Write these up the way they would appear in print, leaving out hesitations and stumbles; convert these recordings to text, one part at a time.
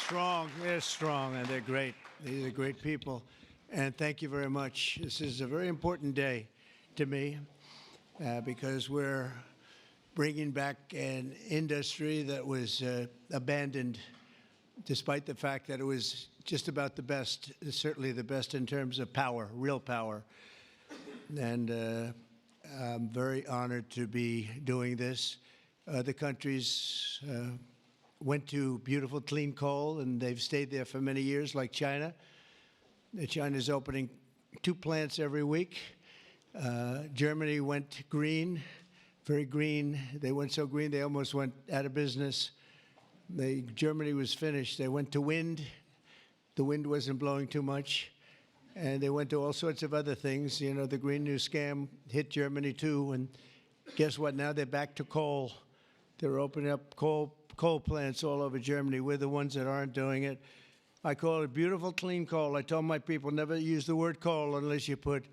They're strong, and they're great. These are great people. And thank you very much. This is a very important day to me because we're bringing back an industry that was abandoned, despite the fact that it was just about the best, certainly the best in terms of power, real power. And I'm very honored to be doing this. Other countries went to beautiful, clean coal, and they've stayed there for many years, like China. China's opening 2 plants every week. Germany went green, very green. They went so green they almost went out of business. Germany was finished. They went to wind. The wind wasn't blowing too much. And they went to all sorts of other things. You know, the Green New Scam hit Germany too. And guess what? Now they're back to coal. They're opening up coal plants all over Germany. We're the ones that aren't doing it. I call it beautiful, clean coal. I told my people never use the word coal unless you put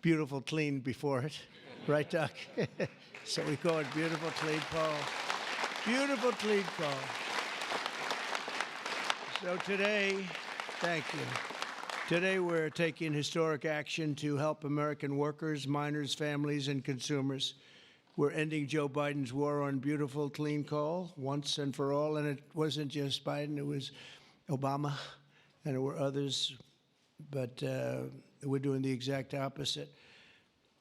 beautiful, clean before it. Right, Doc? So we call it beautiful, clean coal. Beautiful, clean coal. So today, thank you. Today we're taking historic action to help American workers, miners, families, and consumers. We're ending Joe Biden's war on beautiful, clean coal once and for all. And it wasn't just Biden, it was Obama, and there were others. But we're doing the exact opposite.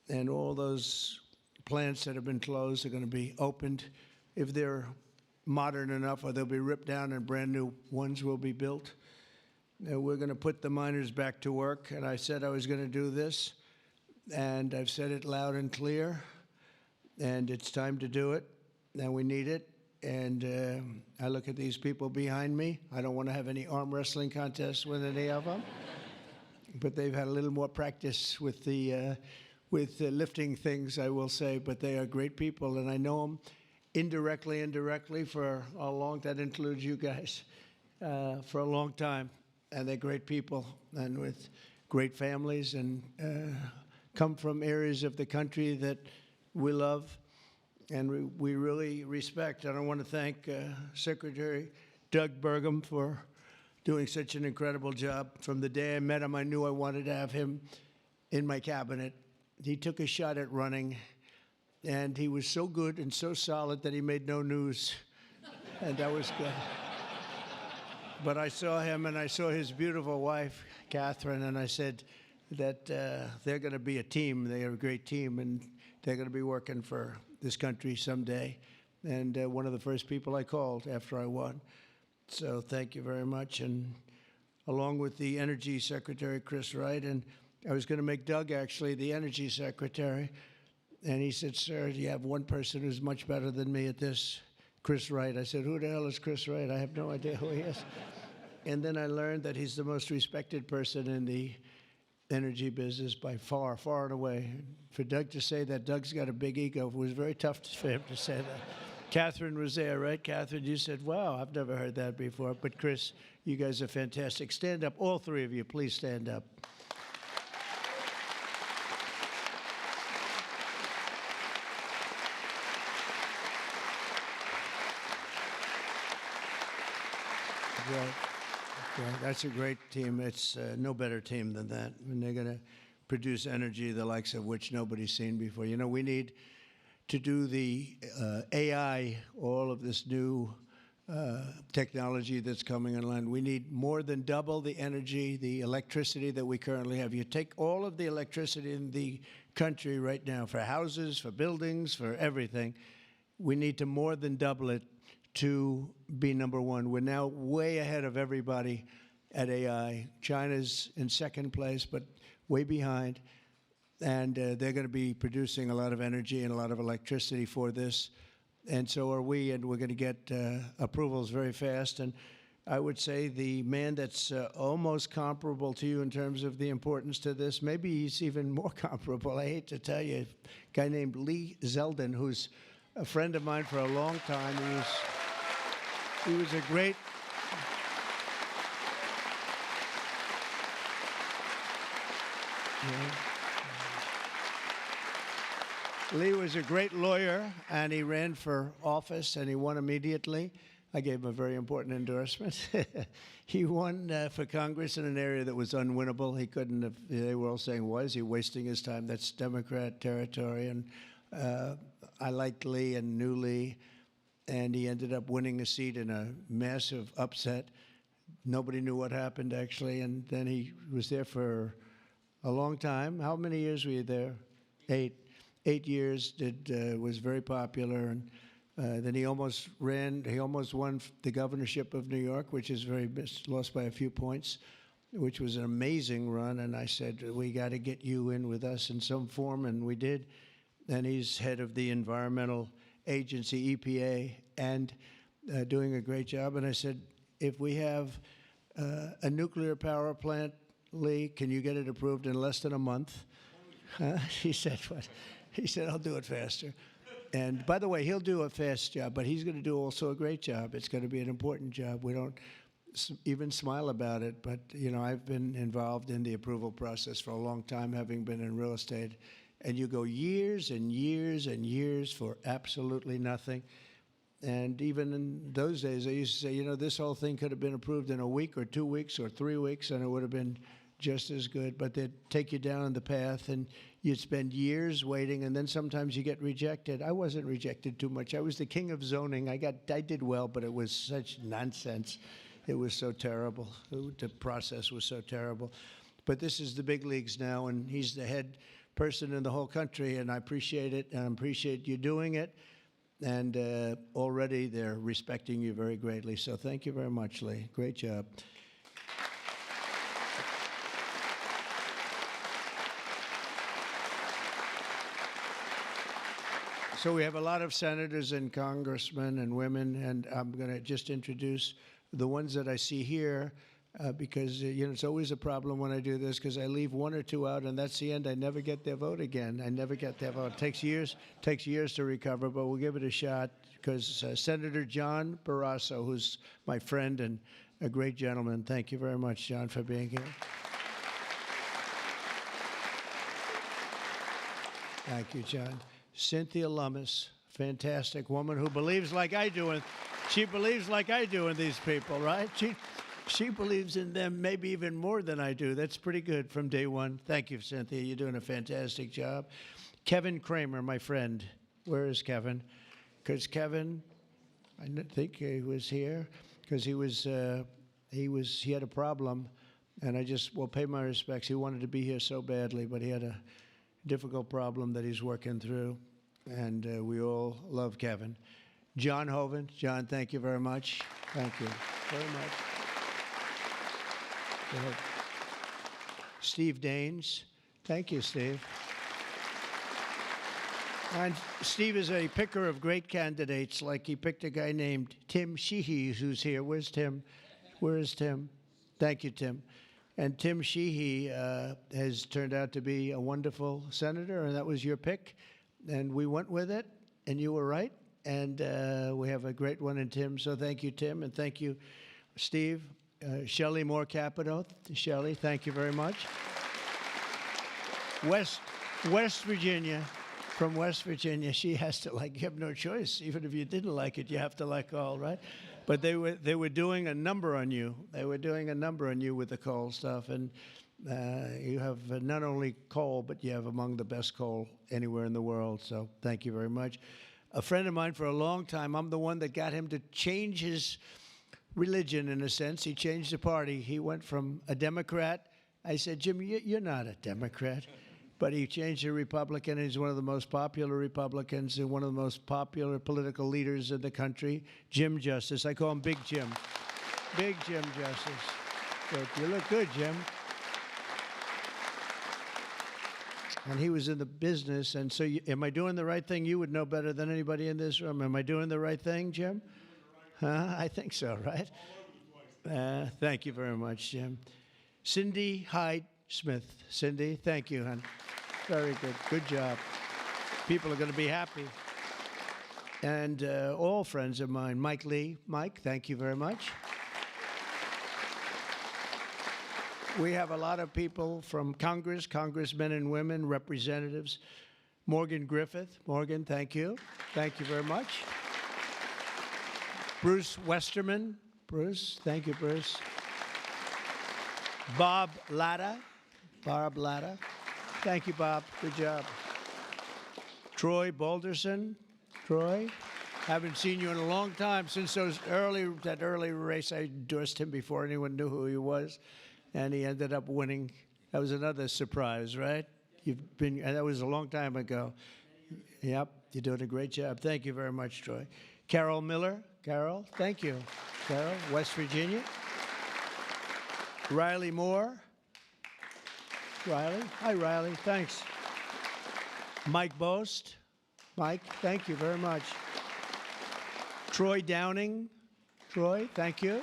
And all those plants that have been closed are going to be opened. If they're modern enough, or they'll be ripped down and brand new ones will be built. We're going to put the miners back to work. And I said I was going to do this. And I've said it loud and clear. And it's time to do it, and we need it. And I look at these people behind me. I don't want to have any arm wrestling contests with any of them, but they've had a little more practice with the lifting things, I will say. But they are great people, and I know them indirectly for a long. That includes you guys for a long time, and they're great people and with great families and come from areas of the country that we love and we really respect. And I want to thank Secretary Doug Burgum for doing such an incredible job. From the day I met him, I knew I wanted to have him in my cabinet. He took a shot at running, and he was so good and so solid that he made no news, and that was good. But I saw him, and I saw his beautiful wife, Catherine, and I said that they're going to be a team. They are a great team, and they're going to be working for this country someday. And one of the first people I called after I won. So thank you very much. And along with the Energy Secretary, Chris Wright, and I was going to make Doug actually the Energy Secretary. And he said, sir, you have one person who's much better than me at this, Chris Wright. I said, who the hell is Chris Wright? I have no idea who he is. And then I learned that he's the most respected person in the energy business by far, far and away. For Doug to say that Doug's got a big ego, it was very tough for him to say that. Catherine was there, right? Catherine, you said, wow, I've never heard that before. But Chris, you guys are fantastic. Stand up, all three of you, please stand up. Right. Yeah, that's a great team. It's no better team than that. And they're going to produce energy the likes of which nobody's seen before. You know, we need to do the AI, all of this new technology that's coming online. We need more than double the energy, the electricity that we currently have. You take all of the electricity in the country right now for houses, for buildings, for everything. We need to more than double it to be number one. We're now way ahead of everybody at AI. China's in second place, but way behind. And they're going to be producing a lot of energy and a lot of electricity for this. And so are we, and we're going to get approvals very fast. And I would say the man that's almost comparable to you in terms of the importance to this, maybe he's even more comparable, I hate to tell you, a guy named Lee Zeldin, who's a friend of mine for a long time. He was a great... Lee was a great lawyer, and he ran for office, and he won immediately. I gave him a very important endorsement. He won for Congress in an area that was unwinnable. He couldn't have, they were all saying, why is he wasting his time? That's Democrat territory. And I liked Lee and knew Lee, and he ended up winning a seat in a massive upset. Nobody knew what happened, actually, and then he was there for a long time. How many years were you there? 8. 8 years, was very popular, and then he almost ran, he almost won the governorship of New York, which is lost by a few points, which was an amazing run, and I said, we got to get you in with us in some form, and we did. And he's head of the environmental agency, EPA, and doing a great job. And I said, if we have a nuclear power plant, Lee, can you get it approved in less than a month? He said, what? He said, I'll do it faster. And by the way, he'll do a fast job, but he's going to do also a great job. It's going to be an important job. We don't even smile about it, but you know, I've been involved in the approval process for a long time, having been in real estate, and you go years and years and years for absolutely nothing. And even in those days, I used to say, you know, this whole thing could have been approved in a week or 2 weeks or 3 weeks, and it would have been just as good. But they'd take you down the path, and you'd spend years waiting, and then sometimes you get rejected. I wasn't rejected too much. I was the king of zoning. I did well, but it was such nonsense. It was so terrible. The process was so terrible. But this is the big leagues now, and he's the head person in the whole country, and I appreciate it, and I appreciate you doing it. And already they're respecting you very greatly. So thank you very much, Lee. Great job. So we have a lot of senators and congressmen and women, and I'm going to just introduce the ones that I see here because, you know, it's always a problem when I do this because I leave 1 or 2 out, and that's the end. I never get their vote again. I never get their vote. It takes years to recover, but we'll give it a shot because Senator John Barrasso, who's my friend and a great gentleman. Thank you very much, John, for being here. Thank you, John. Cynthia Lummis, fantastic woman who believes like I do, and she believes like I do in these people, right? She believes in them maybe even more than I do. That's pretty good from day one. Thank you, Cynthia. You're doing a fantastic job. Kevin Kramer, my friend. Where is Kevin? Because Kevin, I think he was here because he had a problem, and I just will pay my respects. He wanted to be here so badly, but he had a difficult problem that he's working through, and we all love Kevin. John Hoven. John, thank you very much. Thank you very much. Go ahead. Steve Daines. Thank you, Steve. And Steve is a picker of great candidates, like he picked a guy named Tim Sheehy, who's here. Where's Tim? Where is Tim? Thank you, Tim. And Tim Sheehy has turned out to be a wonderful senator, and that was your pick. And we went with it, and you were right. And we have a great one in Tim. So thank you, Tim, and thank you, Steve. Shelley Moore Capito. Shelley, thank you very much. West Virginia. From West Virginia, she has to like. You have no choice. Even if you didn't like it, you have to like all, right? But they were doing a number on you. They were doing a number on you with the coal stuff, and you have not only coal, but you have among the best coal anywhere in the world. So thank you very much. A friend of mine for a long time. I'm the one that got him to change his religion in a sense. He changed the party. He went from a Democrat. I said, Jim, you're not a Democrat. But he changed to Republican. He's one of the most popular Republicans and one of the most popular political leaders in the country, Jim Justice. I call him Big Jim. Big Jim Justice. Good. You look good, Jim. And he was in the business. And so am I doing the right thing? You would know better than anybody in this room. Am I doing the right thing, Jim? Huh? I think so, right? Thank you very much, Jim. Cindy Hyde Smith. Cindy, thank you, hon. Very good. Good job. People are going to be happy. And all friends of mine. Mike Lee. Mike, thank you very much. We have a lot of people from Congress, congressmen and women, representatives. Morgan Griffith. Morgan, thank you. Thank you very much. Bruce Westerman. Bruce, thank you, Bruce. Bob Latta. Bob Latta. Thank you, Bob. Good job. Troy Balderson. Troy, haven't seen you in a long time since that early race. I endorsed him before anyone knew who he was, and he ended up winning. That was another surprise, right? That was a long time ago. Yep, you're doing a great job. Thank you very much, Troy. Carol Miller. Carol, thank you. Carol, West Virginia. Riley Moore. Riley. Hi, Riley. Thanks. Mike Boast. Mike, thank you very much. Troy Downing. Troy, thank you.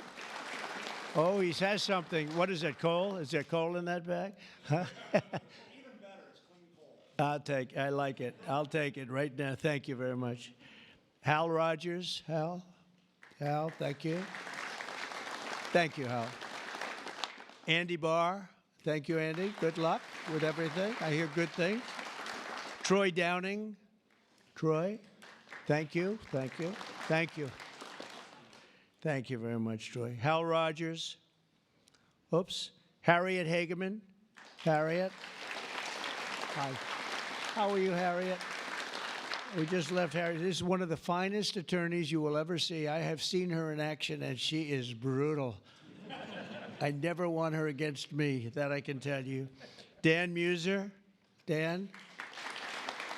Oh, he has something. What is that, coal? Is there coal in that bag? Huh? Even better, it's clean coal. I like it. I'll take it right now. Thank you very much. Hal Rogers. Hal, thank you. Thank you, Hal. Andy Barr. Thank you, Andy. Good luck with everything. I hear good things. Troy Downing. Troy, thank you, thank you, thank you. Thank you very much, Troy. Hal Rogers. Oops. Harriet Hageman. Harriet. Hi. How are you, Harriet? We just left Harriet. This is one of the finest attorneys you will ever see. I have seen her in action, and she is brutal. I never want her against me, that I can tell you. Dan Muser. Dan.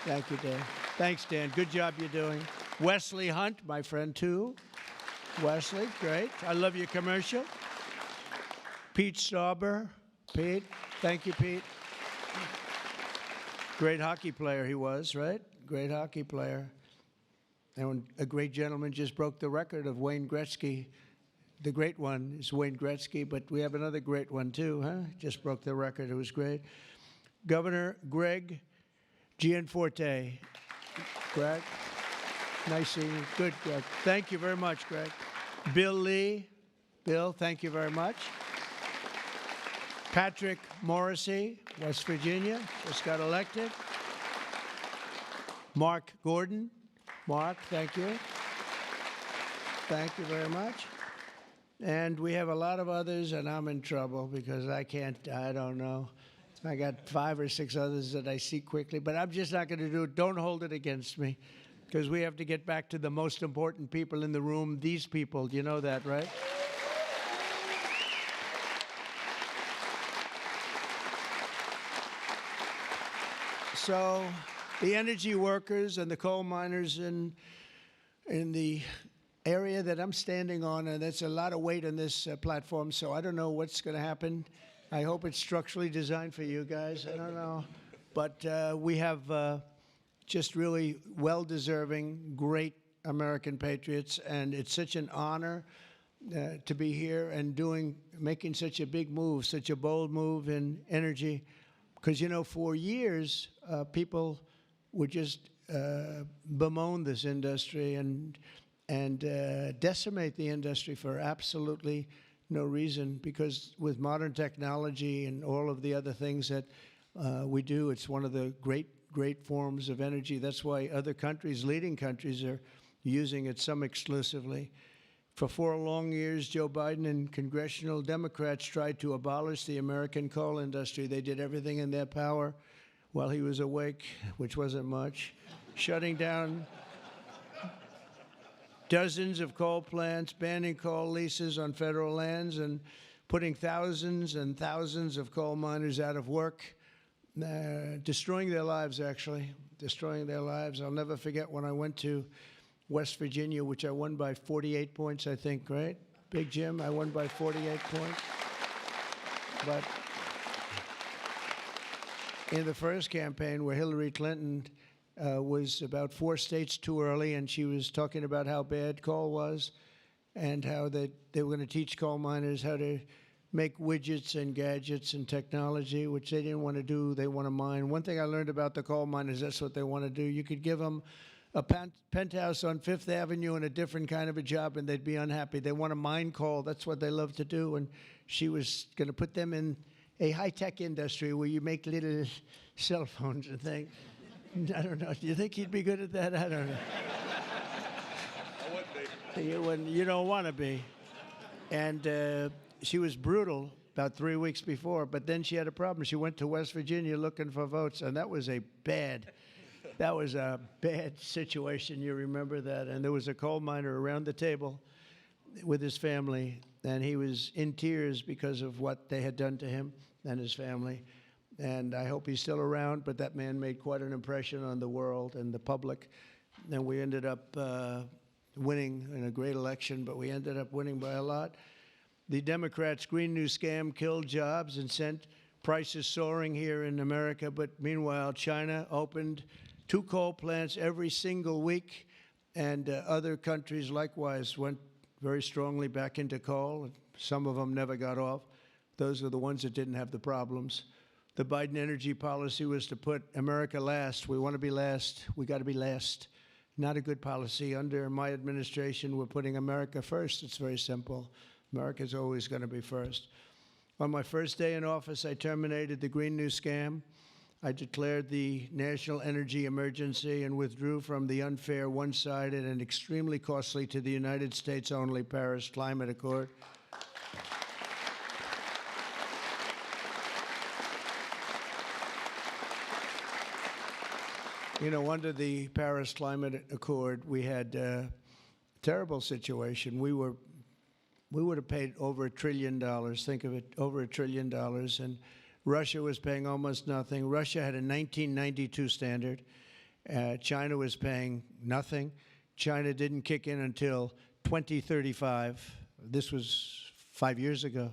Thank you, Dan. Thanks, Dan. Good job you're doing. Wesley Hunt, my friend, too. Wesley, great. I love your commercial. Pete Stauber. Pete, thank you, Pete. Great hockey player he was, right? Great hockey player. And a great gentleman just broke the record of Wayne Gretzky. The great one is Wayne Gretzky, but we have another great one, too, huh? Just broke the record. It was great. Governor Greg Gianforte. Greg, nice seeing you. Good, Greg. Thank you very much, Greg. Bill Lee. Bill, thank you very much. Patrick Morrissey, West Virginia, just got elected. Mark Gordon. Mark, thank you. Thank you very much. And we have a lot of others, and I'm in trouble because I don't know. I got 5 or 6 others that I see quickly, but I'm just not going to do it. Don't hold it against me, because we have to get back to the most important people in the room, these people. You know that, right? So the energy workers and the coal miners in the area that I'm standing on, and that's a lot of weight on this platform, so I don't know what's going to happen. I hope it's structurally designed for you guys. I don't know. But we have just really well-deserving, great American patriots, and it's such an honor to be here and making such a big move, such a bold move in energy. Because, you know, for years, people would just bemoan this industry and decimate the industry for absolutely no reason, because with modern technology and all of the other things that we do, it's one of the great forms of energy. That's why other countries, leading countries, are using it, some exclusively. For 4 long years, Joe Biden and Congressional Democrats tried to abolish the American coal industry. They did everything in their power while he was awake, which wasn't much, shutting down dozens of coal plants, banning coal leases on federal lands, and putting thousands and thousands of coal miners out of work, destroying their lives, actually, destroying their lives. I'll never forget when I went to West Virginia, which I won by 48 points, I think, right? Big Jim, I won by 48 points. But in the first campaign, where Hillary Clinton was about 4 states too early, and she was talking about how bad coal was and how they were going to teach coal miners how to make widgets and gadgets and technology, which they didn't want to do. They want to mine. One thing I learned about the coal miners, that's what they want to do. You could give them a penthouse on Fifth Avenue and a different kind of a job, and they'd be unhappy. They want to mine coal. That's what they love to do. And she was going to put them in a high-tech industry where you make little cell phones and things. I don't know. Do you think he'd be good at that? I don't know. I would be. You don't want to be. And she was brutal about 3 weeks before, but then she had a problem. She went to West Virginia looking for votes, and that was a bad situation. You remember that? And there was a coal miner around the table with his family, and he was in tears because of what they had done to him and his family. And I hope he's still around, but that man made quite an impression on the world and the public. And we ended up winning in a great election, but we ended up winning by a lot. The Democrats' Green New scam killed jobs and sent prices soaring here in America. But meanwhile, China opened 2 coal plants every single week, and other countries likewise went very strongly back into coal. Some of them never got off. Those are the ones that didn't have the problems. The Biden energy policy was to put America last. We want to be last. We got to be last. Not a good policy. Under my administration, we're putting America first. It's very simple. America's always going to be first. On my first day in office, I terminated the Green New scam. I declared the national energy emergency and withdrew from the unfair, one-sided, and extremely costly to the United States only Paris Climate Accord. You know, under the Paris Climate Accord, we had a terrible situation. We would have paid over $1 trillion. Think of it, over $1 trillion. And Russia was paying almost nothing. Russia had a 1992 standard. China was paying nothing. China didn't kick in until 2035. This was 5 years ago.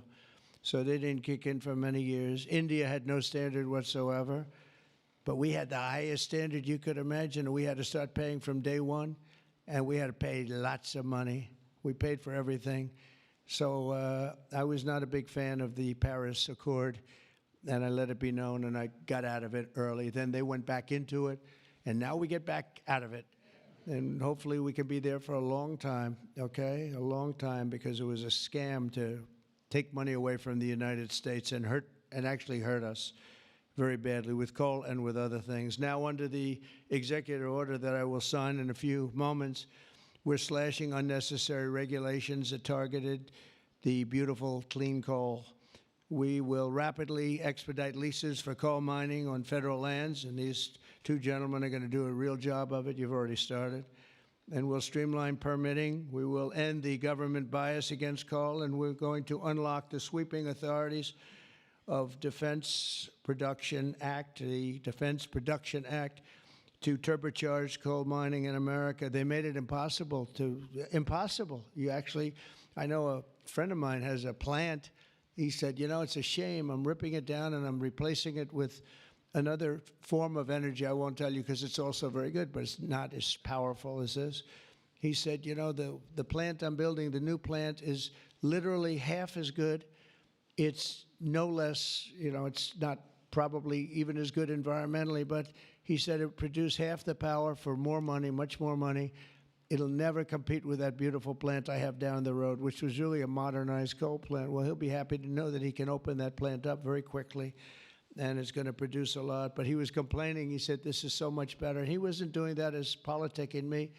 So they didn't kick in for many years. India had no standard whatsoever. But we had the highest standard you could imagine, and we had to start paying from day one, and we had to pay lots of money. We paid for everything. So I was not a big fan of the Paris Accord, and I let it be known, and I got out of it early. Then they went back into it, and now we get back out of it. And hopefully we can be there for a long time, okay? A long time, because it was a scam to take money away from the United States and actually hurt us very badly with coal and with other things. Now, under the executive order that I will sign in a few moments, we're slashing unnecessary regulations that targeted the beautiful clean coal. We will rapidly expedite leases for coal mining on federal lands, and these 2 gentlemen are going to do a real job of it. You've already started. And we'll streamline permitting. We will end the government bias against coal, and we're going to unlock the sweeping authorities of Defense Production Act, the Defense Production Act, to turbocharge coal mining in America. They made it impossible. You actually, I know a friend of mine has a plant. He said, you know, it's a shame. I'm ripping it down and I'm replacing it with another form of energy. I won't tell you because it's also very good, but it's not as powerful as this. He said, you know, the plant I'm building, the new plant, is literally half as good. It's no less, you know, it's not probably even as good environmentally, but he said it produced half the power for more money, much more money. It'll never compete with that beautiful plant I have down the road, which was really a modernized coal plant. Well, he'll be happy to know that he can open that plant up very quickly, and it's going to produce a lot. But he was complaining. He said, this is so much better. He wasn't doing that as politicking me.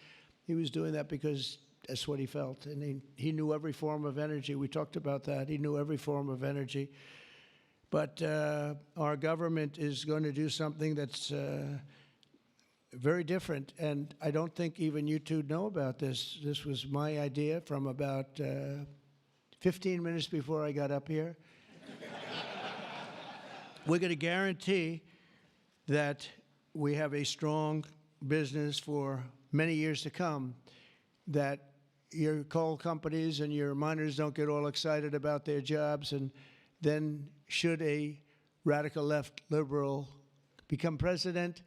He was doing that because that's what he felt. And he knew every form of energy. We talked about that. He knew every form of energy. But our government is going to do something that's very different. And I don't think even you two know about this. This was my idea from about 15 minutes before I got up here. We're going to guarantee that we have a strong business for many years to come, that your coal companies and your miners don't get all excited about their jobs, and then should a radical left liberal become president,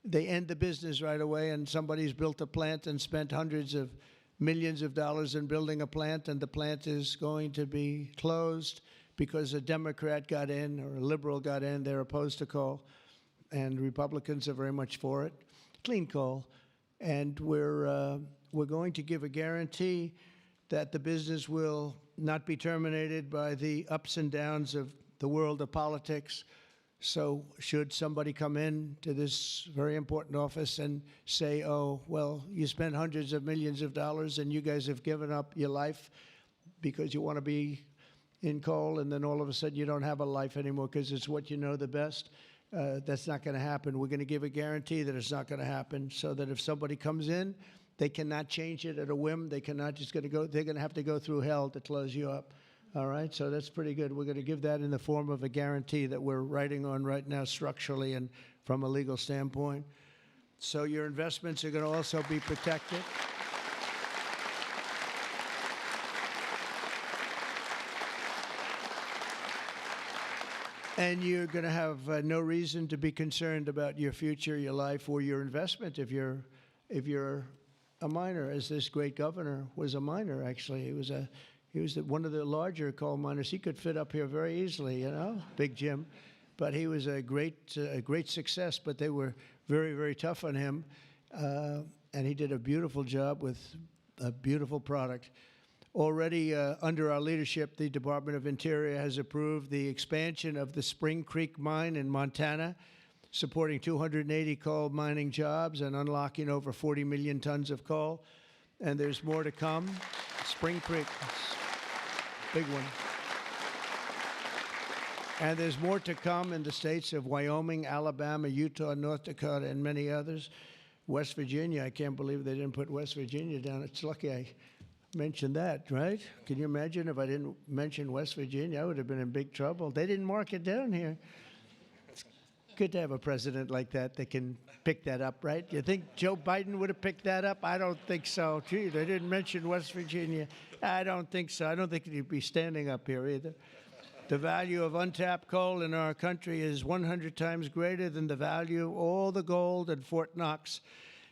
they end the business right away, and somebody's built a plant and spent hundreds of millions of dollars in building a plant, and the plant is going to be closed because a Democrat got in or a liberal got in. They're opposed to coal, and Republicans are very much for it. Clean coal. And we're going to give a guarantee that the business will not be terminated by the ups and downs of the world of politics. So should somebody come in to this very important office and say, oh, well, you spent hundreds of millions of dollars and you guys have given up your life because you want to be in coal, and then all of a sudden you don't have a life anymore because it's what you know the best? That's not going to happen. We're going to give a guarantee that it's not going to happen, so that if somebody comes in, they cannot change it at a whim. They cannot just going to go. They're going to have to go through hell to close you up. All right, so that's pretty good. We're going to give that in the form of a guarantee that we're writing on right now structurally and from a legal standpoint. So your investments are going to also be protected. And you're going to have no reason to be concerned about your future, your life, or your investment if you're a miner, as this great governor was a miner, actually. He was one of the larger coal miners. He could fit up here very easily, you know, Big Jim. But he was a great success, but they were very, very tough on him. And he did a beautiful job with a beautiful product. Already under our leadership, the Department of Interior has approved the expansion of the Spring Creek mine in Montana, supporting 280 coal mining jobs and unlocking over 40 million tons of coal. And there's more to come. Spring Creek, big one. And there's more to come in the states of Wyoming, Alabama, Utah, North Dakota, and many others. West Virginia, I can't believe they didn't put West Virginia down. It's lucky I mentioned that, right? Can you imagine if I didn't mention West Virginia? I would have been in big trouble. They didn't mark it down here. It's good to have a president like that that can pick that up, right? You think Joe Biden would have picked that up? I don't think so. Gee, they didn't mention West Virginia. I don't think so. I don't think he'd be standing up here either. The value of untapped coal in our country is 100 times greater than the value of all the gold at Fort Knox.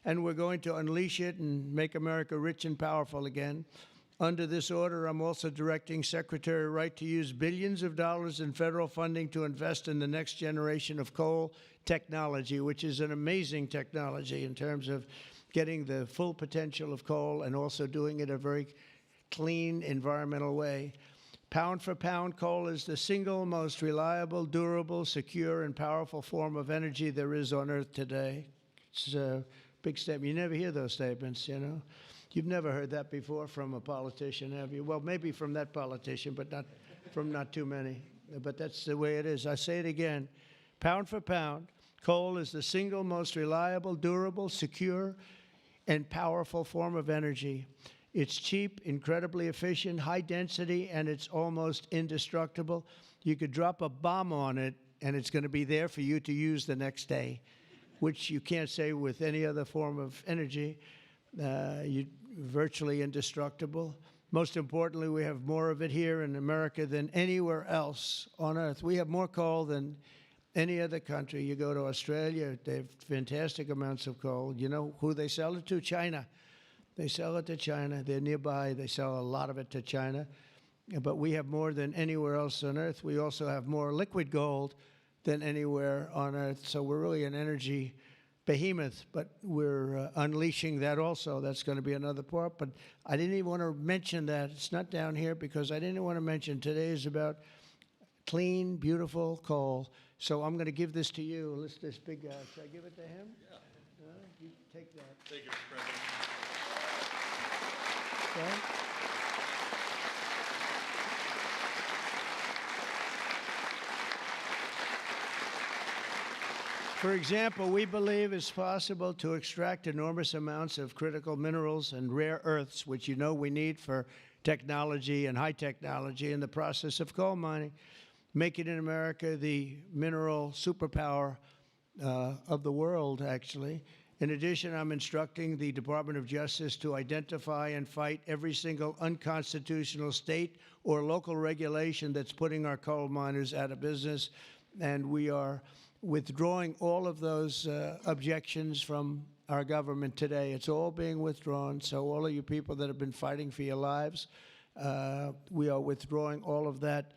And we're going to unleash it and make America rich and powerful again. Under this order, I'm also directing Secretary Wright to use billions of dollars in federal funding to invest in the next generation of coal technology, which is an amazing technology in terms of getting the full potential of coal and also doing it a very clean, environmental way. Pound for pound, coal is the single most reliable, durable, secure, and powerful form of energy there is on Earth today. It's a big statement. You never hear those statements, you know. You've never heard that before from a politician, have you? Well, maybe from that politician, but not from not too many. But that's the way it is. I say it again. Pound for pound, coal is the single most reliable, durable, secure, and powerful form of energy. It's cheap, incredibly efficient, high density, and it's almost indestructible. You could drop a bomb on it, and it's going to be there for you to use the next day, which you can't say with any other form of energy. You're virtually indestructible. Most importantly, we have more of it here in America than anywhere else on Earth. We have more coal than any other country. You go to Australia, they have fantastic amounts of coal. You know who they sell it to? China. They sell it to China. They're nearby. They sell a lot of it to China. But we have more than anywhere else on Earth. We also have more liquid gold than anywhere on Earth. So we're really an energy behemoth, but we're unleashing that also. That's going to be another part. But I didn't even want to mention that. It's not down here because I didn't want to mention today is about clean, beautiful coal. So I'm going to give this to you. This big guy. Should I give it to him? Yeah. You take that. Thank you, Mr. President. Okay. For example, we believe it's possible to extract enormous amounts of critical minerals and rare earths, which you know we need for technology and high technology in the process of coal mining, making in America the mineral superpower of the world, actually. In addition, I'm instructing the Department of Justice to identify and fight every single unconstitutional state or local regulation that's putting our coal miners out of business. And we are withdrawing all of those objections from our government today. It's all being withdrawn. So all of you people that have been fighting for your lives, we are withdrawing all of that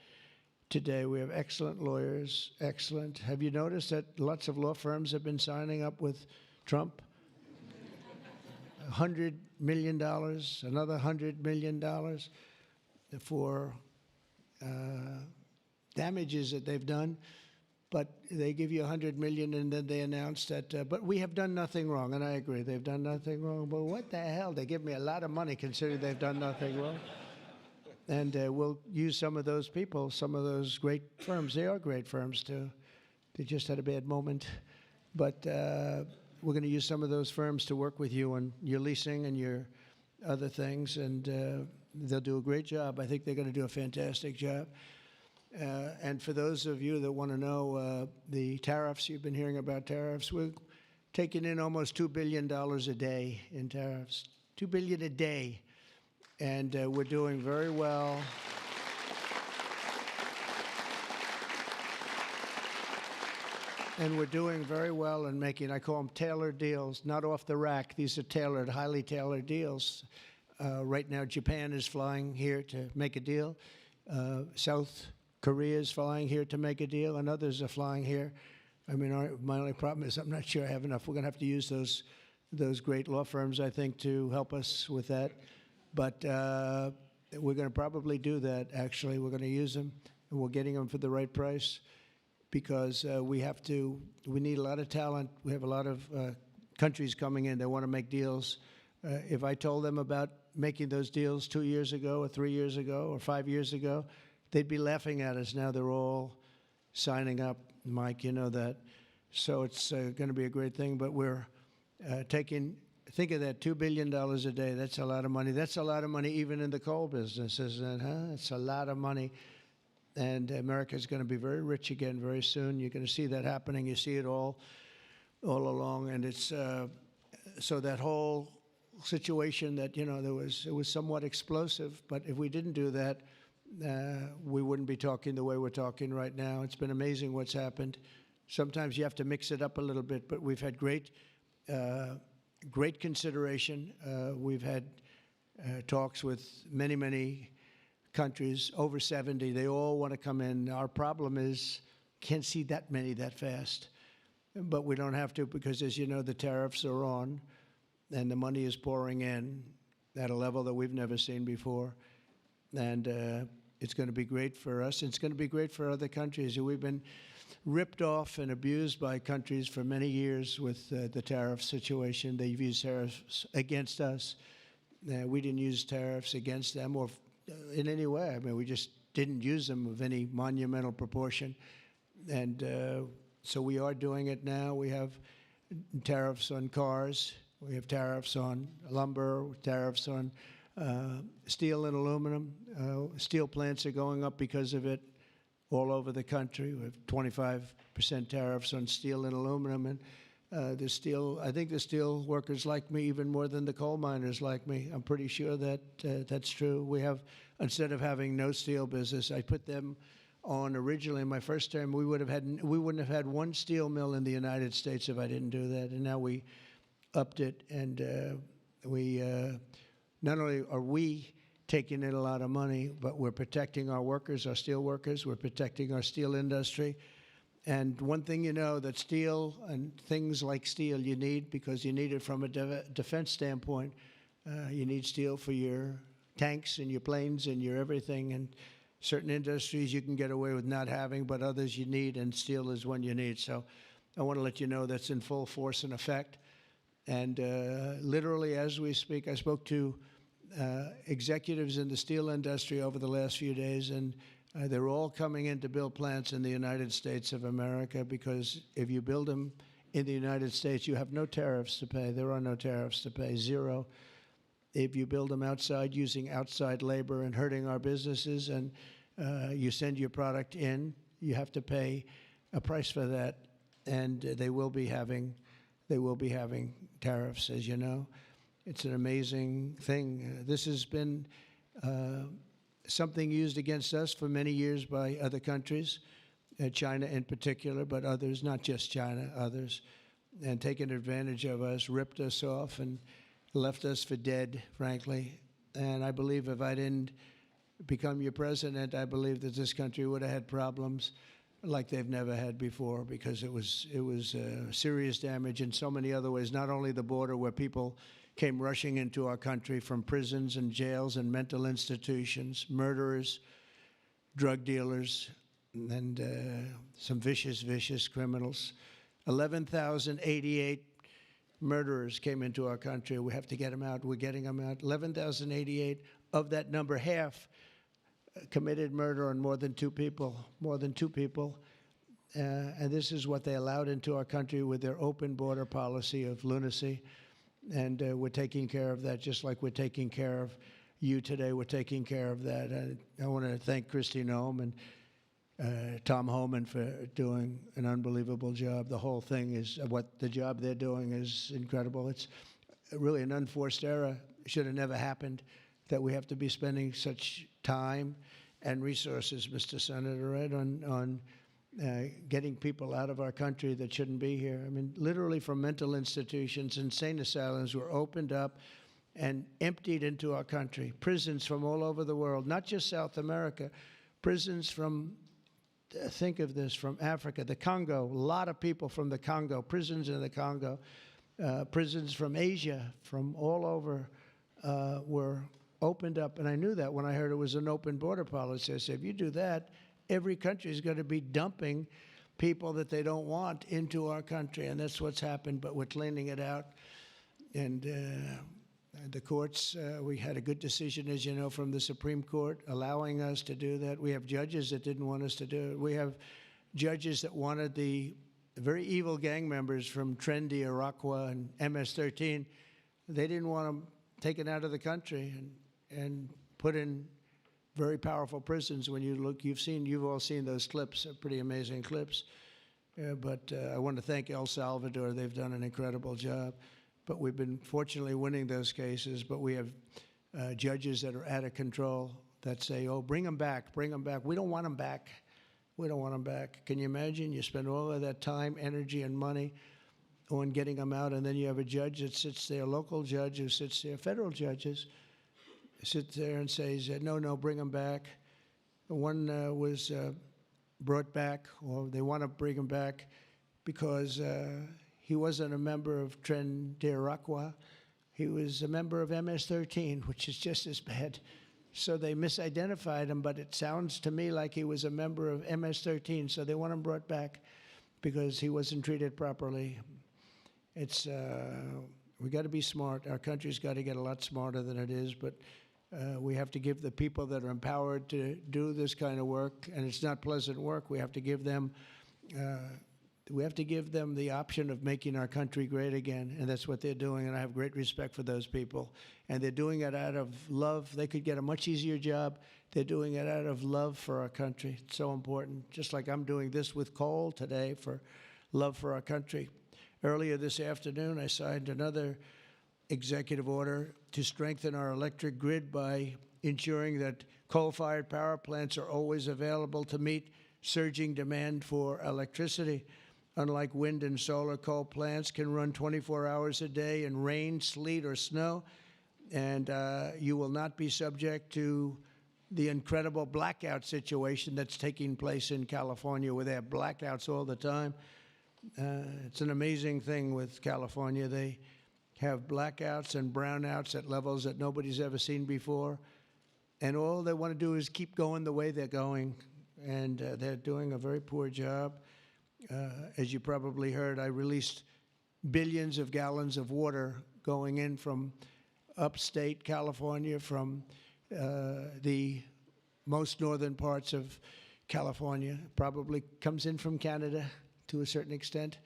today. We have excellent lawyers, excellent. Have you noticed that lots of law firms have been signing up with Trump? $100 million, another $100 million for damages that they've done. but they give you $100 million, and then they announce that. But we have done nothing wrong, and I agree, they've done nothing wrong. But what the hell? They give me a lot of money considering they've done nothing wrong. And we'll use some of those people, some of those great firms. They are great firms too. They just had a bad moment, but we're going to use some of those firms to work with you on your leasing and your other things, and they'll do a great job. I think they're going to do a fantastic job. And for those of you that want to know the tariffs, you've been hearing about tariffs, we're taking in almost $2 billion a day in tariffs. $2 billion a day. And we're doing very well. And we're doing very well in making, I call them tailored deals, not off the rack. These are tailored, highly tailored deals. Right now, Japan is flying here to make a deal. South Korea is flying here to make a deal, and others are flying here. I mean, my only problem is I'm not sure I have enough. We're going to have to use those great law firms, I think, to help us with that. But we're going to probably do that, actually. We're going to use them, and we're getting them for the right price because we need a lot of talent. We have a lot of countries coming in that want to make deals. If I told them about making those deals 2 years ago or 3 years ago or 5 years ago, they'd be laughing at us. Now they're all signing up. Mike, you know that. So it's going to be a great thing, but we're think of that, $2 billion a day. That's a lot of money. That's a lot of money even in the coal business, isn't it, huh? It's a lot of money. And America's going to be very rich again very soon. You're going to see that happening. You see it all along. And it's so that whole situation that, you know, it was somewhat explosive. But if we didn't do that, we wouldn't be talking the way we're talking right now. It's been amazing what's happened. Sometimes you have to mix it up a little bit, but we've had great consideration. We've had talks with many, many countries, over 70. They all want to come in. Our problem is can't see that many that fast. But we don't have to because, as you know, the tariffs are on, and the money is pouring in at a level that we've never seen before. And it's going to be great for us. It's going to be great for other countries. We've been ripped off and abused by countries for many years with the tariff situation. They've used tariffs against us. We didn't use tariffs against them or in any way. I mean, we just didn't use them of any monumental proportion. And so we are doing it now. We have tariffs on cars. We have tariffs on lumber, tariffs on steel and aluminum. Steel plants are going up because of it all over the country. We have 25% tariffs on steel and aluminum. And I think the steel workers like me even more than the coal miners like me. I'm pretty sure that that's true. We have, instead of having no steel business, I put them on originally in my first term. We wouldn't have had one steel mill in the United States if I didn't do that. And now we upped it, and we not only are we taking in a lot of money, but we're protecting our workers, our steel workers. We're protecting our steel industry. And one thing you know, that steel and things like steel you need, because you need it from a defense standpoint. You need steel for your tanks and your planes and your everything. And certain industries you can get away with not having, but others you need, and steel is one you need. So I want to let you know that's in full force and effect. And literally as we speak, I spoke to executives in the steel industry over the last few days, and they're all coming in to build plants in the United States of America, because if you build them in the United States, you have no tariffs to pay. There are no tariffs to pay, zero. If you build them outside using outside labor and hurting our businesses, and you send your product in, you have to pay a price for that, and they will be having tariffs, as you know. It's an amazing thing. This has been something used against us for many years by other countries, China in particular, but others, not just China, others, and taken advantage of us, ripped us off, and left us for dead, frankly. And I believe if I didn't become your president, I believe that this country would have had problems like they've never had before, because it was serious damage in so many other ways, not only the border where people came rushing into our country from prisons and jails and mental institutions, murderers, drug dealers, and some vicious, vicious criminals. 11,088 murderers came into our country. We have to get them out. We're getting them out. 11,088. Of that number, half committed murder on more than two people. More than two people. And this is what they allowed into our country with their open border policy of lunacy. And we're taking care of that just like we're taking care of you today. We're taking care of that. I want to thank Kristi Noem and Tom Homan for doing an unbelievable job. The whole thing is, the job they're doing is incredible. It's really an unforced error. It should have never happened that we have to be spending such time and resources, Mr. Senator, right, on getting people out of our country that shouldn't be here. I mean, literally from mental institutions, insane asylums were opened up and emptied into our country. Prisons from all over the world, not just South America, prisons from, think of this, from Africa, the Congo, a lot of people from the Congo, prisons in the Congo, prisons from Asia, from all over were opened up. And I knew that when I heard it was an open border policy. I said, if you do that, every country is going to be dumping people that they don't want into our country. And that's what's happened, but we're cleaning it out. And the courts, we had a good decision, as you know, from the Supreme Court, allowing us to do that. We have judges that didn't want us to do it. We have judges that wanted the very evil gang members from Trendy, Iroquois, and MS-13. They didn't want them taken out of the country and put in very powerful prisons. When you look, you've all seen those clips, pretty amazing clips. But I want to thank El Salvador. They've done an incredible job. But we've been fortunately winning those cases. But we have judges that are out of control that say, oh, bring them back, bring them back. We don't want them back. We don't want them back. Can you imagine? You spend all of that time, energy, and money on getting them out, and then you have a judge that sits there, a local judge who sits there, federal judges, sit there and says, no, bring them back. One was brought back, or they want to bring him back because he wasn't a member of Tren de Iroquois. He was a member of MS-13, which is just as bad. So they misidentified him, but it sounds to me like he was a member of MS-13, so they want him brought back because he wasn't treated properly. It's, we got to be smart. Our country's got to get a lot smarter than it is, but we have to give the people that are empowered to do this kind of work, and it's not pleasant work. We have to give them the option of making our country great again, and that's what they're doing, and I have great respect for those people. And they're doing it out of love. They could get a much easier job. They're doing it out of love for our country. It's so important, just like I'm doing this with coal today for love for our country. Earlier this afternoon, I signed another executive order to strengthen our electric grid by ensuring that coal-fired power plants are always available to meet surging demand for electricity. Unlike wind and solar, coal plants can run 24 hours a day in rain, sleet, or snow, and you will not be subject to the incredible blackout situation that's taking place in California, where they have blackouts all the time. It's an amazing thing with California. They have blackouts and brownouts at levels that nobody's ever seen before. And all they want to do is keep going the way they're going. And they're doing a very poor job. As you probably heard, I released billions of gallons of water going in from upstate California, from the most northern parts of California. Probably comes in from Canada to a certain extent.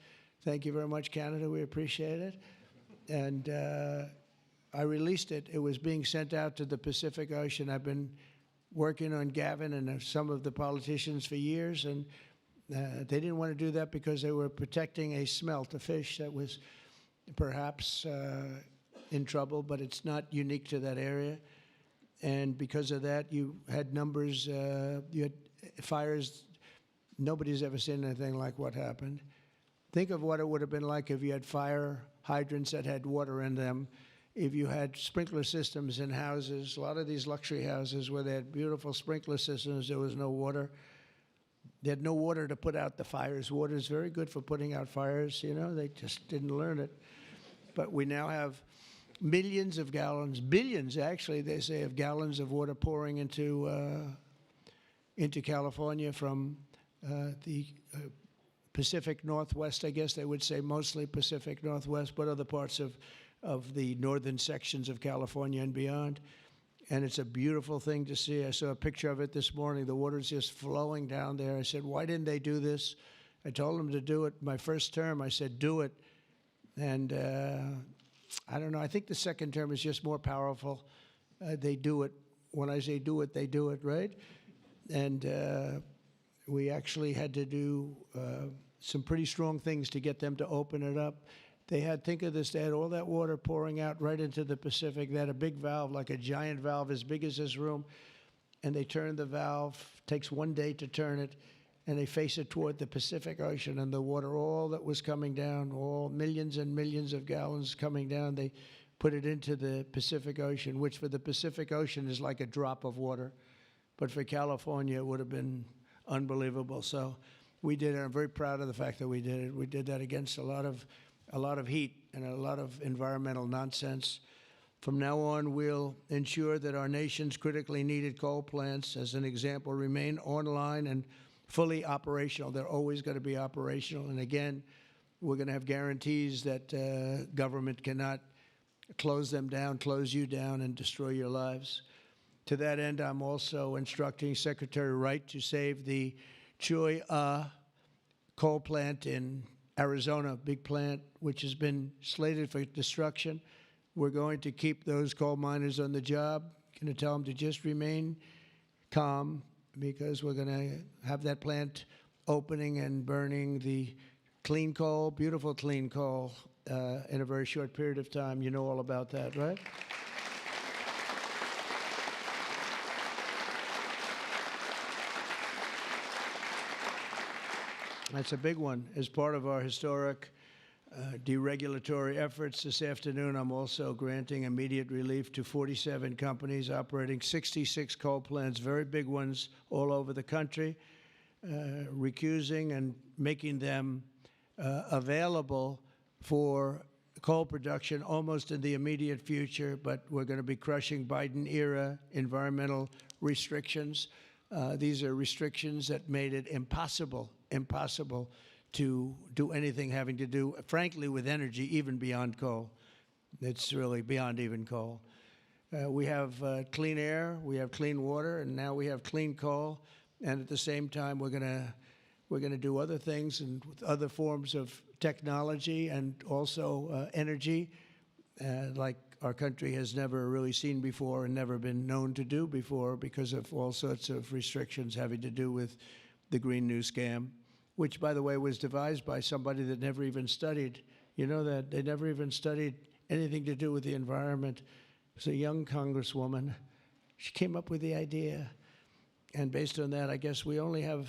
Thank you very much, Canada. We appreciate it. And I released it. It was being sent out to the Pacific Ocean. I've been working on Gavin and some of the politicians for years, and they didn't want to do that because they were protecting a smelt, a fish that was perhaps in trouble, but it's not unique to that area. And because of that, you had numbers, you had fires. Nobody's ever seen anything like what happened. Think of what it would have been like if you had fire hydrants that had water in them, if you had sprinkler systems in houses. A lot of these luxury houses where they had beautiful sprinkler systems, there was no water. They had no water to put out the fires. Water is very good for putting out fires, you know. They just didn't learn it. But we now have millions of gallons, billions actually, they say, of gallons of water pouring into California from the Pacific Northwest, I guess they would say, mostly Pacific Northwest, but other parts of the northern sections of California and beyond. And it's a beautiful thing to see. I saw a picture of it this morning. The water's just flowing down there. I said, why didn't they do this? I told them to do it. My first term, I said, do it. And I don't know. I think the second term is just more powerful. They do it. When I say do it, they do it, right? And we actually had to do some pretty strong things to get them to open it up. They had, think of this, they had all that water pouring out right into the Pacific. They had a big valve, like a giant valve as big as this room, and they turned the valve. Takes 1 day to turn it, and they face it toward the Pacific Ocean, and the water, all that was coming down, all millions and millions of gallons coming down, they put it into the Pacific Ocean, which for the Pacific Ocean is like a drop of water. But for California, it would have been unbelievable. So we did it. I'm very proud of the fact that we did it. We did that against a lot of heat and a lot of environmental nonsense. From now on, we'll ensure that our nation's critically needed coal plants, as an example, remain online and fully operational. They're always going to be operational. And again, we're going to have guarantees that government cannot close them down, close you down, and destroy your lives. To that end, I'm also instructing Secretary Wright to save the Cholla coal plant in Arizona, big plant, which has been slated for destruction. We're going to keep those coal miners on the job. Going to tell them to just remain calm, because we're going to have that plant opening and burning the clean coal, beautiful clean coal, in a very short period of time. You know all about that, right? That's a big one. As part of our historic deregulatory efforts this afternoon, I'm also granting immediate relief to 47 companies operating 66 coal plants, very big ones all over the country, recusing and making them available for coal production almost in the immediate future. But we're going to be crushing Biden-era environmental restrictions. These are restrictions that made it impossible to do anything having to do, frankly, with energy, even beyond coal. It's really beyond even coal. We have clean air, we have clean water, and now we have clean coal. And at the same time, we're going to do other things and with other forms of technology and also energy, like our country has never really seen before and never been known to do before, because of all sorts of restrictions having to do with the Green New Scam, which, by the way, was devised by somebody that never even studied. You know that? They never even studied anything to do with the environment. It was a young congresswoman. She came up with the idea. And based on that, I guess we only have,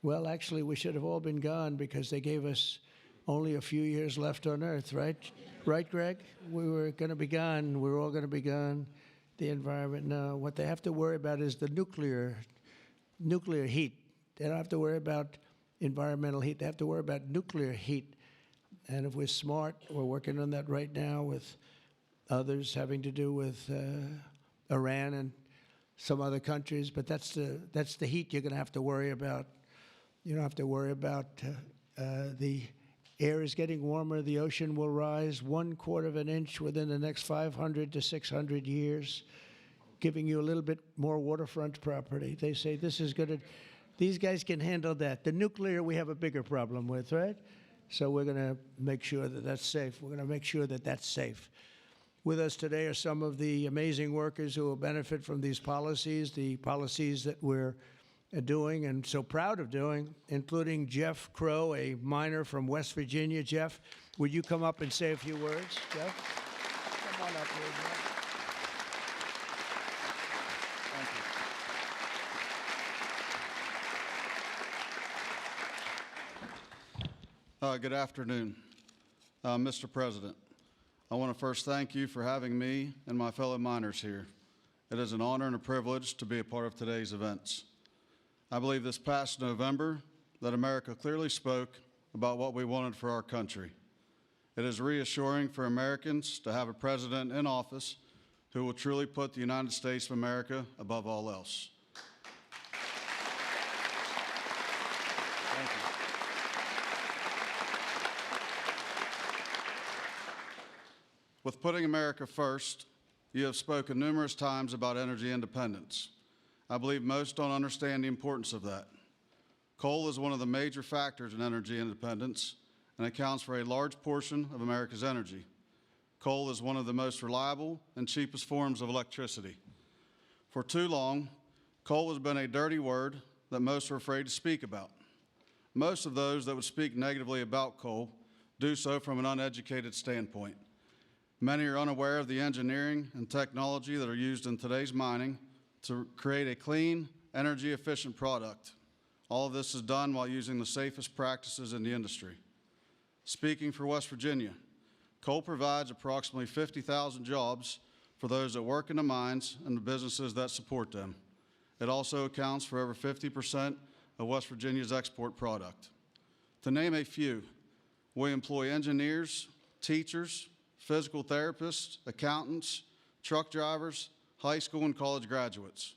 well, actually, we should have all been gone, because they gave us only a few years left on Earth, right? Right, Greg? We were going to be gone. We're all going to be gone. The environment, no. What they have to worry about is the nuclear heat. They don't have to worry about environmental heat. They have to worry about nuclear heat. And if we're smart, we're working on that right now with others having to do with Iran and some other countries. But that's the heat you're going to have to worry about. You don't have to worry about the air is getting warmer. The ocean will rise 1/4 of an inch within the next 500 to 600 years, giving you a little bit more waterfront property. They say this is going to. These guys can handle that. The nuclear we have a bigger problem with, right? So we're going to make sure that that's safe. We're going to make sure that that's safe. With us today are some of the amazing workers who will benefit from these policies, the policies that we're doing and so proud of doing, including Jeff Crow, a miner from West Virginia. Jeff, would you come up and say a few words? Jeff, come on up here, Jeff. Good afternoon, Mr. President. I want to first thank you for having me and my fellow miners here. It is an honor and a privilege to be a part of today's events. I believe this past November that America clearly spoke about what we wanted for our country. It is reassuring for Americans to have a president in office who will truly put the United States of America above all else. With putting America first, you have spoken numerous times about energy independence. I believe most don't understand the importance of that. Coal is one of the major factors in energy independence and accounts for a large portion of America's energy. Coal is one of the most reliable and cheapest forms of electricity. For too long, coal has been a dirty word that most are afraid to speak about. Most of those that would speak negatively about coal do so from an uneducated standpoint. Many are unaware of the engineering and technology that are used in today's mining to create a clean, energy-efficient product. All of this is done while using the safest practices in the industry. Speaking for West Virginia, coal provides approximately 50,000 jobs for those that work in the mines and the businesses that support them. It also accounts for over 50% of West Virginia's export product. To name a few, we employ engineers, teachers, physical therapists, accountants, truck drivers, high school and college graduates.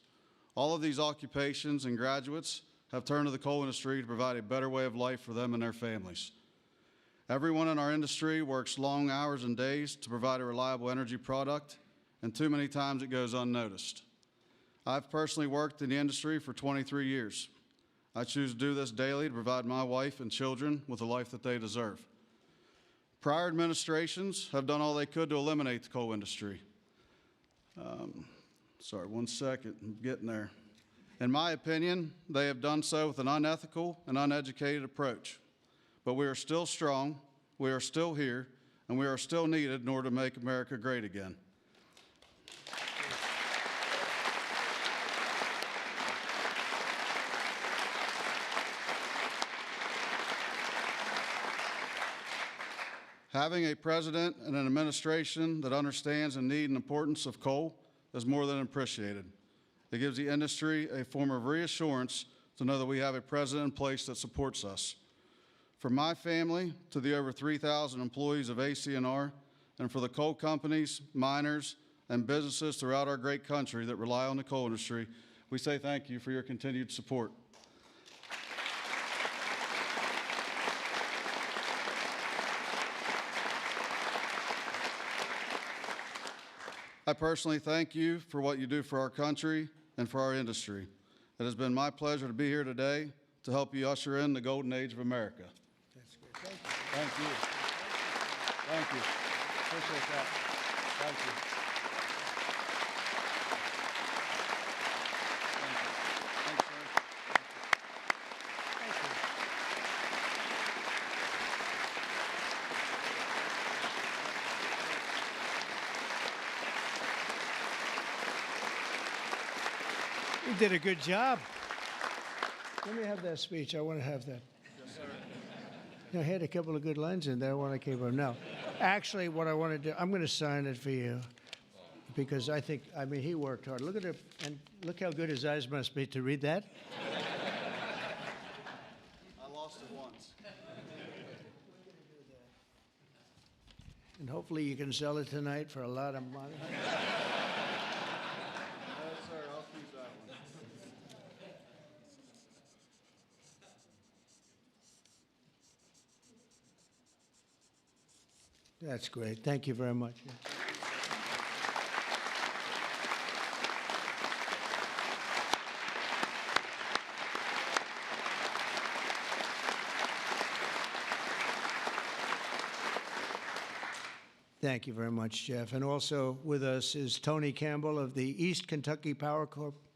All of these occupations and graduates have turned to the coal industry to provide a better way of life for them and their families. Everyone in our industry works long hours and days to provide a reliable energy product, and too many times it goes unnoticed. I've personally worked in the industry for 23 years. I choose to do this daily to provide my wife and children with the life that they deserve. Prior administrations have done all they could to eliminate the coal industry. Sorry, one second, I'm getting there. In my opinion, they have done so with an unethical and uneducated approach. But we are still strong, we are still here, and we are still needed in order to make America great again. Having a president and an administration that understands the need and importance of coal is more than appreciated. It gives the industry a form of reassurance to know that we have a president in place that supports us. From my family to the over 3,000 employees of AC&R, and for the coal companies, miners, and businesses throughout our great country that rely on the coal industry, we say thank you for your continued support. I personally thank you for what you do for our country and for our industry. It has been my pleasure to be here today to help you usher in the golden age of America. That's good. Thank you. Thank you. Appreciate that. Thank you. Thanks, sir. You did a good job. Let me have that speech. I want to have that. Yes, sir. I had a couple of good lines in there when I came up. No, actually, what I want to do, I'm going to sign it for you because I mean, he worked hard. Look at it, and look how good his eyes must be to read that. I lost it once. And hopefully you can sell it tonight for a lot of money. Yes, sir. I'll keep that one. That's great. Thank you very much. Thank you very much, Jeff. And also with us is Tony Campbell of the East Kentucky Power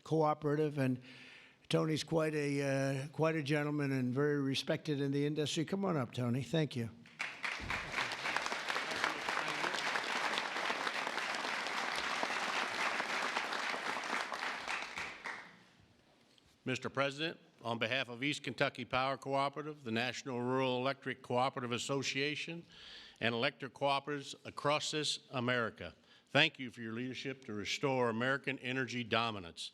Cooperative, and Tony's quite a gentleman and very respected in the industry. Come on up, Tony. Thank you. Mr. President, on behalf of East Kentucky Power Cooperative, the National Rural Electric Cooperative Association, and electric cooperatives across this America, thank you for your leadership to restore American energy dominance.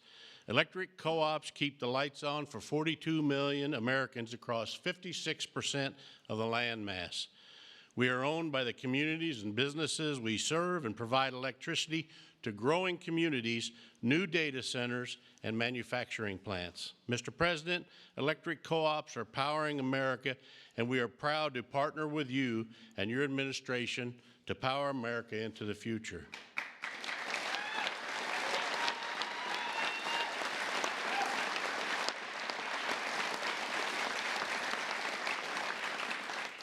Electric co-ops keep the lights on for 42 million Americans across 56% of the land mass. We are owned by the communities and businesses we serve and provide electricity to growing communities, new data centers, and manufacturing plants. Mr. President, electric co-ops are powering America, and we are proud to partner with you and your administration to power America into the future.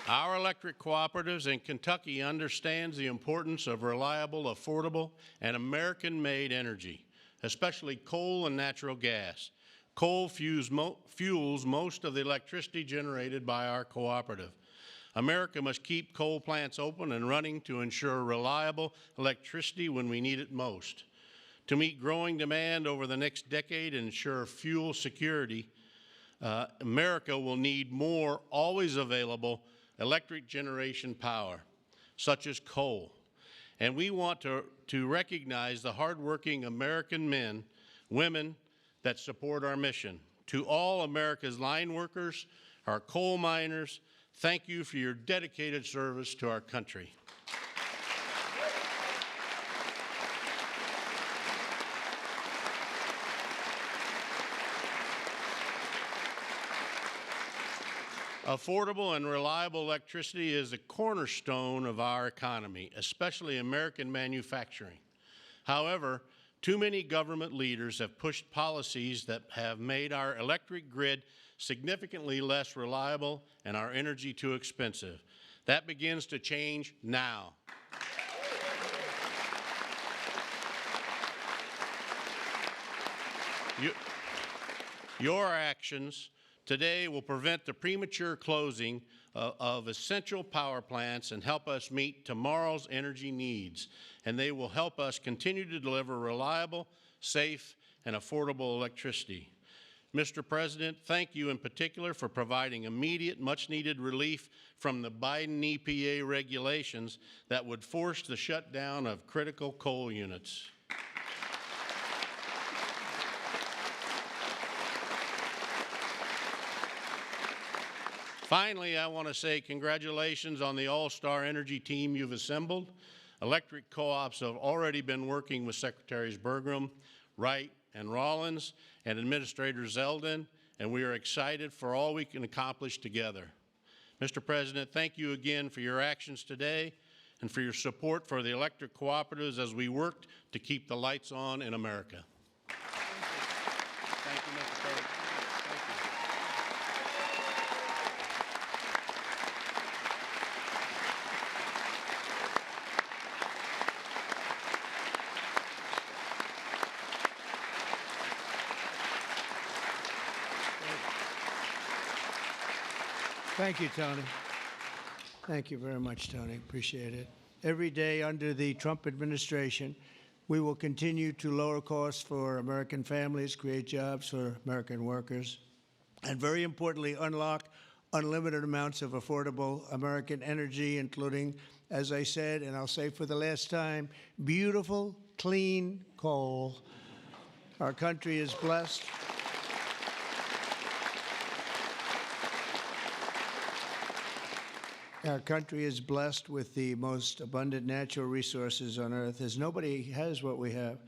Our electric cooperatives in Kentucky understands the importance of reliable, affordable, and American-made energy, especially coal and natural gas. Coal fuels most of the electricity generated by our cooperative. America must keep coal plants open and running to ensure reliable electricity when we need it most. To meet growing demand over the next decade and ensure fuel security, America will need more always available electric generation power, such as coal. And we want to recognize the hardworking American men, women that support our mission. To all America's line workers, our coal miners, thank you for your dedicated service to our country. Affordable and reliable electricity is the cornerstone of our economy, especially American manufacturing. However, too many government leaders have pushed policies that have made our electric grid significantly less reliable and our energy too expensive. That begins to change now. Your actions today will prevent the premature closing of essential power plants and help us meet tomorrow's energy needs. And they will help us continue to deliver reliable, safe, and affordable electricity. Mr. President, thank you in particular for providing immediate, much-needed relief from the Biden EPA regulations that would force the shutdown of critical coal units. Finally, I want to say congratulations on the all-star energy team you've assembled. Electric co-ops have already been working with Secretaries Burgum, Wright, and Rollins, and Administrator Zeldin, and we are excited for all we can accomplish together. Mr. President, thank you again for your actions today and for your support for the electric cooperatives as we work to keep the lights on in America. Thank you, Mr. President. Thank you, Tony. Thank you very much, Tony. Appreciate it. Every day under the Trump administration, we will continue to lower costs for American families, create jobs for American workers, and very importantly, unlock unlimited amounts of affordable American energy, including, as I said, and I'll say for the last time, beautiful, clean coal. Our country is blessed. Our country is blessed with the most abundant natural resources on earth, as nobody has what we have.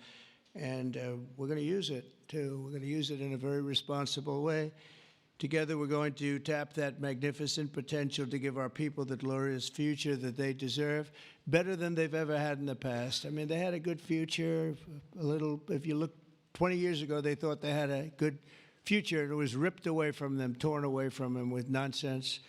And we're going to use it, too. We're going to use it in a very responsible way. Together, we're going to tap that magnificent potential to give our people the glorious future that they deserve, better than they've ever had in the past. I mean, they had a good future. A little, if you look 20 years ago, they thought they had a good future, and it was ripped away from them, torn away from them with nonsense.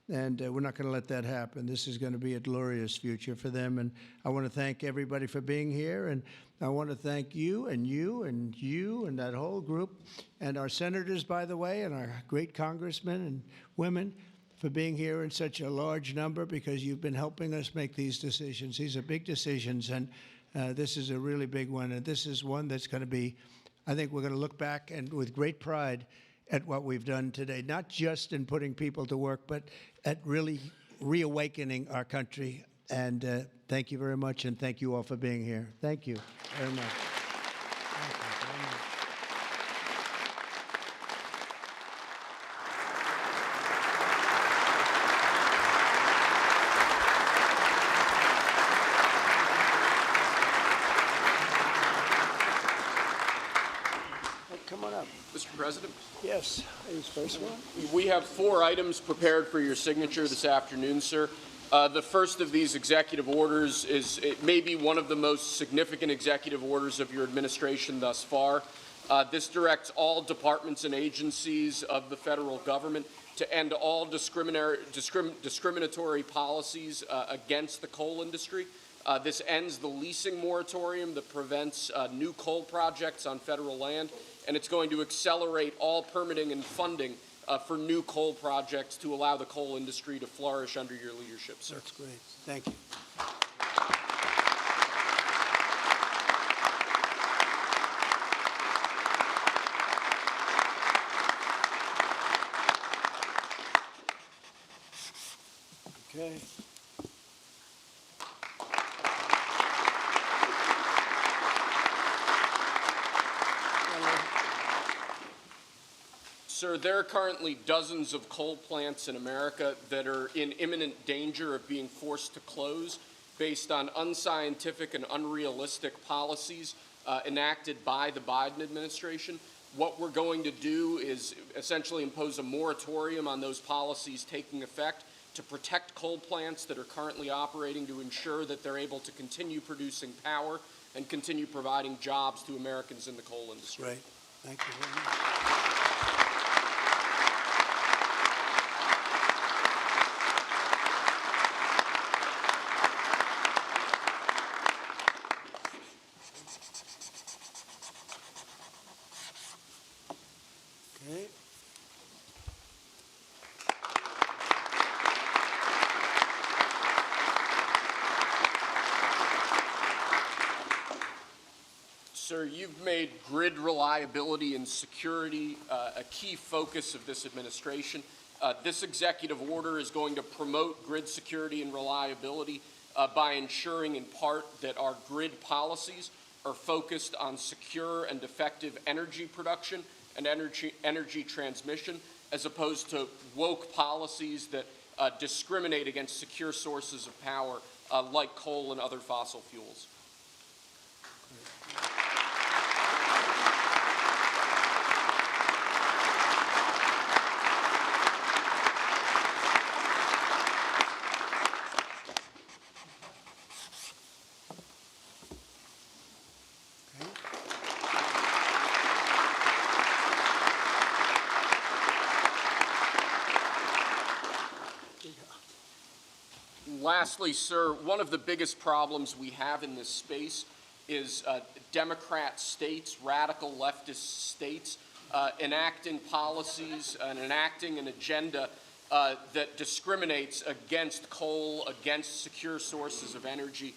And we're not going to let that happen. This is going to be a glorious future for them. And I want to thank everybody for being here. And I want to thank you and you and you and that whole group and our senators, by the way, and our great congressmen and women for being here in such a large number, because you've been helping us make these decisions. These are big decisions, and this is a really big one. And this is one that's going to be, I think we're going to look back and with great pride at what we've done today, not just in putting people to work, but at really reawakening our country. And thank you very much, and thank you all for being here. Thank you very much. Thank you very much. President. Yes, who's first one? We have 4 items prepared for your signature this afternoon, sir. The first of these executive orders it may be one of the most significant executive orders of your administration thus far. This directs all departments and agencies of the federal government to end all discriminatory policies against the coal industry. This ends the leasing moratorium that prevents new coal projects on federal land, and it's going to accelerate all permitting and funding for new coal projects to allow the coal industry to flourish under your leadership, sir. That's great. Thank you. Okay. Sir, there are currently dozens of coal plants in America that are in imminent danger of being forced to close based on unscientific and unrealistic policies enacted by the Biden administration. What we're going to do is essentially impose a moratorium on those policies taking effect to protect coal plants that are currently operating, to ensure that they're able to continue producing power and continue providing jobs to Americans in the coal industry. Great. Thank you very much. Okay. Sir, you've made grid reliability and security a key focus of this administration. This executive order is going to promote grid security and reliability by ensuring in part that our grid policies are focused on secure and effective energy production and energy transmission, as opposed to woke policies that discriminate against secure sources of power like coal and other fossil fuels. Lastly, sir, one of the biggest problems we have in this space is Democrat states, radical leftist states, enacting policies and enacting an agenda that discriminates against coal, against secure sources of energy.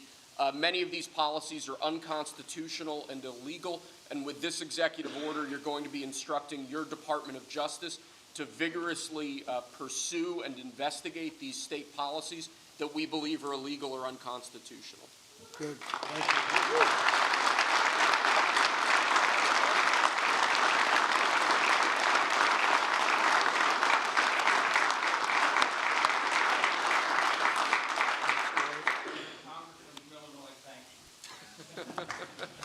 Many of these policies are unconstitutional and illegal, and with this executive order, you're going to be instructing your Department of Justice to vigorously pursue and investigate these state policies that we believe are illegal or unconstitutional. Good. Thank you.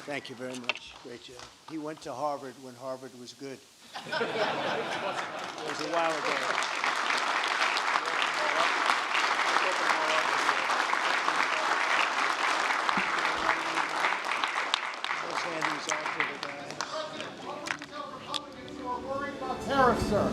Thank you very much. Great job. He went to Harvard when Harvard was good. It was a while ago. Let's hand these out to the guys. Tariff, sir.